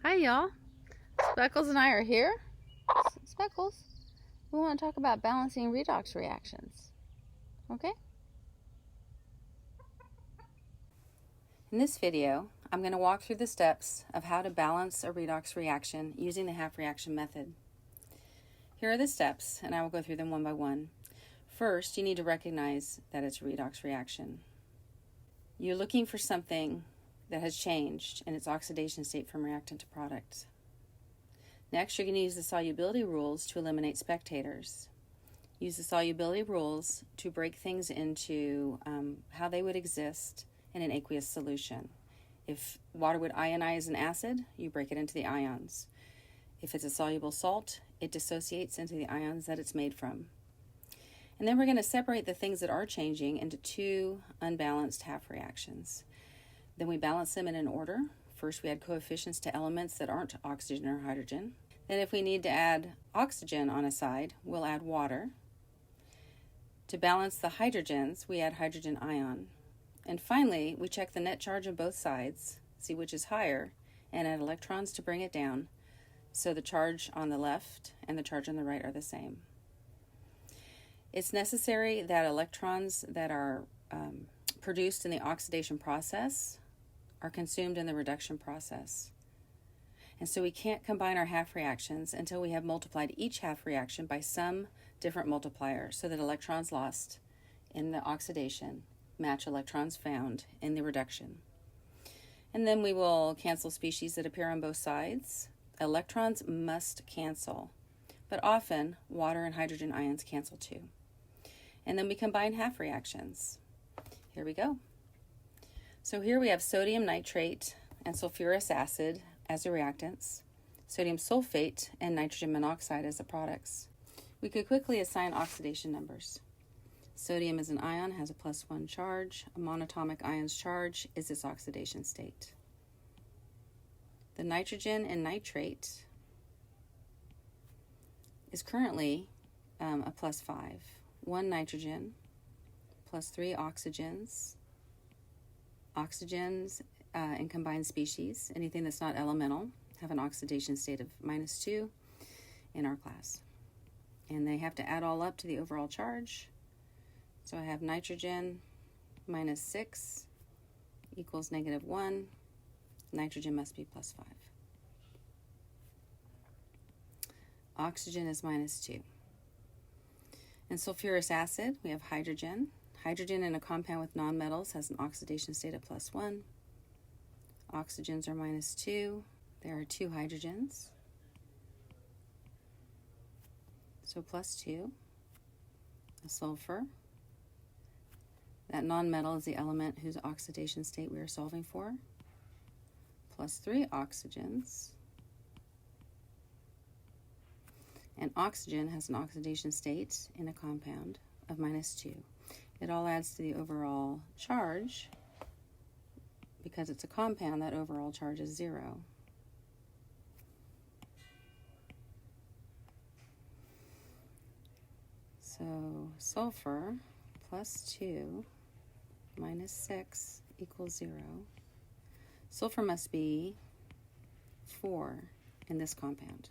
Hi y'all, Speckles and I are here. Speckles, we want to talk about balancing redox reactions, okay? In this video, I'm going to walk through the steps of how to balance a redox reaction using the half reaction method. Here are the steps, and I will go through them one by one. First, you need to recognize that it's a redox reaction. You're looking for something that has changed in its oxidation state from reactant to product. Next, you're going to use the solubility rules to eliminate spectators. Use the solubility rules to break things into how they would exist in an aqueous solution. If water would ionize an acid, you break it into the ions. If it's a soluble salt, it dissociates into the ions that it's made from. And then we're going to separate the things that are changing into two unbalanced half reactions. Then we balance them in an order. First, we add coefficients to elements that aren't oxygen or hydrogen. Then if we need to add oxygen on a side, we'll add water. To balance the hydrogens, we add hydrogen ion. And finally, we check the net charge on both sides, see which is higher, and add electrons to bring it down, so the charge on the left and the charge on the right are the same. It's necessary that electrons that are produced in the oxidation process are consumed in the reduction process. And so we can't combine our half reactions until we have multiplied each half reaction by some different multiplier so that electrons lost in the oxidation match electrons found in the reduction. And then we will cancel species that appear on both sides. Electrons must cancel, but often water and hydrogen ions cancel too. And then we combine half reactions. Here we go. So here we have sodium nitrate and sulfurous acid as the reactants, sodium sulfate and nitrogen monoxide as the products. We could quickly assign oxidation numbers. Sodium as an ion has a +1 charge. A monatomic ion's charge is its oxidation state. The nitrogen in nitrate is currently a +5. 1 nitrogen plus 3 oxygens. Oxygens in combined species, anything that's not elemental, have an oxidation state of -2 in our class. And they have to add all up to the overall charge. So I have nitrogen -6 equals -1. Nitrogen must be +5. Oxygen is -2. In sulfurous acid, we have hydrogen. Hydrogen in a compound with nonmetals has an oxidation state of +1. Oxygens are -2. There are 2 hydrogens. So +2. A sulfur. That nonmetal is the element whose oxidation state we are solving for. +3 oxygens. And oxygen has an oxidation state in a compound of -2. It all adds to the overall charge. Because it's a compound, that overall charge is 0. So sulfur +2 -6 equals 0. Sulfur must be 4 in this compound.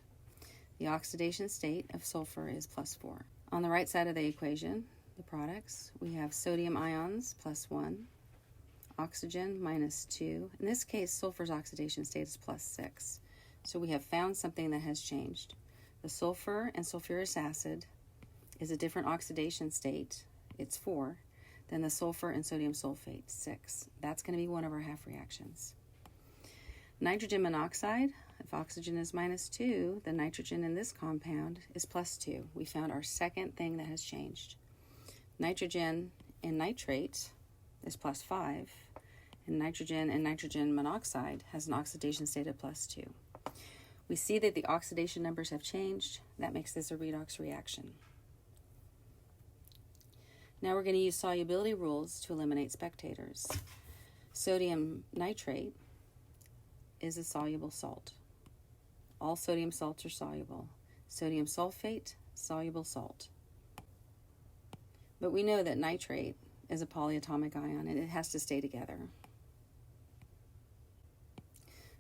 The oxidation state of sulfur is +4. On the right side of the equation, the products, we have sodium ions +1, oxygen -2. In this case, sulfur's oxidation state is +6. So we have found something that has changed. The sulfur and sulfurous acid is a different oxidation state, it's 4, than the sulfur and sodium sulfate, 6. That's going to be one of our half reactions. Nitrogen monoxide, if oxygen is -2, the nitrogen in this compound is +2. We found our second thing that has changed. Nitrogen in nitrate is +5, and nitrogen in nitrogen monoxide has an oxidation state of +2. We see that the oxidation numbers have changed. That makes this a redox reaction. Now we're going to use solubility rules to eliminate spectators. Sodium nitrate is a soluble salt. All sodium salts are soluble. Sodium sulfate, soluble salt. But we know that nitrate is a polyatomic ion and it has to stay together.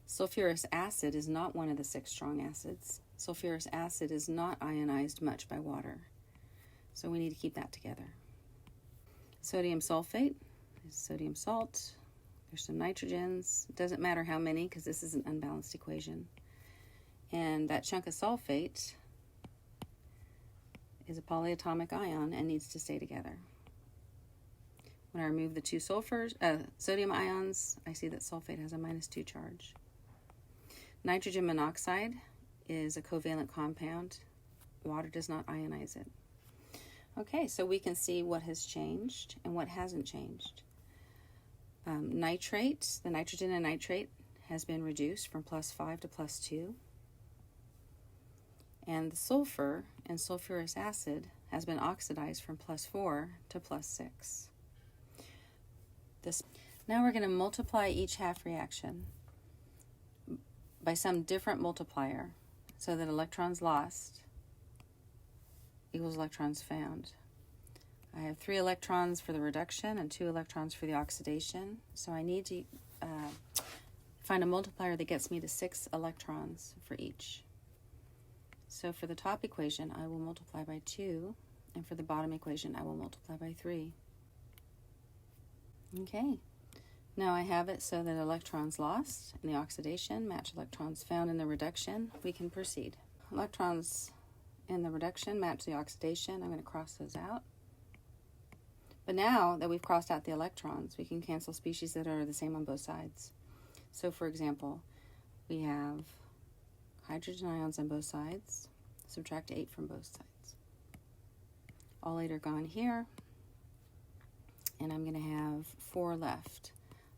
Sulfurous acid is not one of the 6 strong acids. Sulfurous acid is not ionized much by water, so we need to keep that together. Sodium sulfate is sodium salt. There's some nitrogens. It doesn't matter how many because this is an unbalanced equation. And that chunk of sulfate is a polyatomic ion and needs to stay together. When I remove the 2 sodium ions, I see that sulfate has a -2 charge. Nitrogen monoxide is a covalent compound. Water does not ionize it. Okay, so we can see what has changed and what hasn't changed. Nitrate, the nitrogen in nitrate has been reduced from +5 to +2. And the sulfur in sulfurous acid has been oxidized from +4 to +6. Now we're going to multiply each half reaction by some different multiplier so that electrons lost equals electrons found. I have 3 electrons for the reduction and 2 electrons for the oxidation, so I need to find a multiplier that gets me to 6 electrons for each. So for the top equation, I will multiply by 2, and for the bottom equation, I will multiply by 3. Okay, now I have it so that electrons lost in the oxidation match electrons found in the reduction. We can proceed. Electrons in the reduction match the oxidation. I'm going to cross those out. But now that we've crossed out the electrons, we can cancel species that are the same on both sides. So for example, we have hydrogen ions on both sides. Subtract 8 from both sides. All 8 are gone here. And I'm going to have 4 left.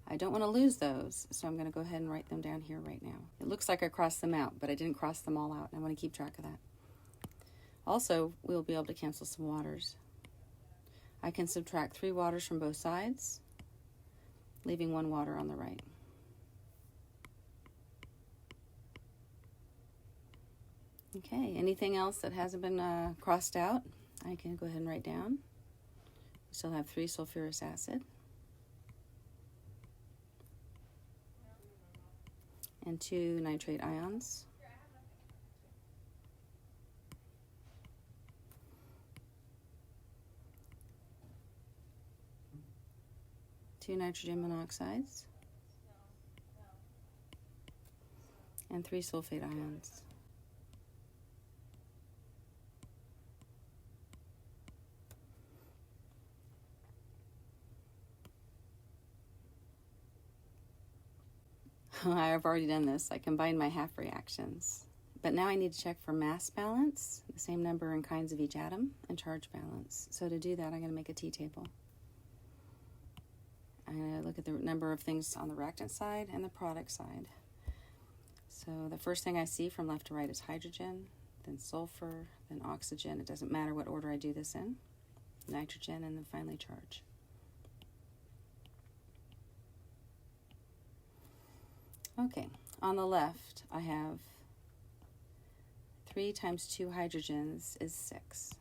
I don't want to lose those, so I'm going to go ahead and write them down here right now. It looks like I crossed them out, but I didn't cross them all out, and I want to keep track of that. Also, we'll be able to cancel some waters. I can subtract 3 waters from both sides, leaving 1 water on the right. Okay, anything else that hasn't been crossed out, I can go ahead and write down. We still have 3 sulfurous acid and 2 nitrate ions. 2 nitrogen monoxides and 3 sulfate ions. I've already done this. I combined my half reactions. But now I need to check for mass balance, the same number and kinds of each atom, and charge balance. So to do that, I'm going to make a T-table. I'm going to look at the number of things on the reactant side and the product side. So the first thing I see from left to right is hydrogen, then sulfur, then oxygen. It doesn't matter what order I do this in. Nitrogen, and then finally charge. Okay, on the left, I have 3 times 2 hydrogens is 6.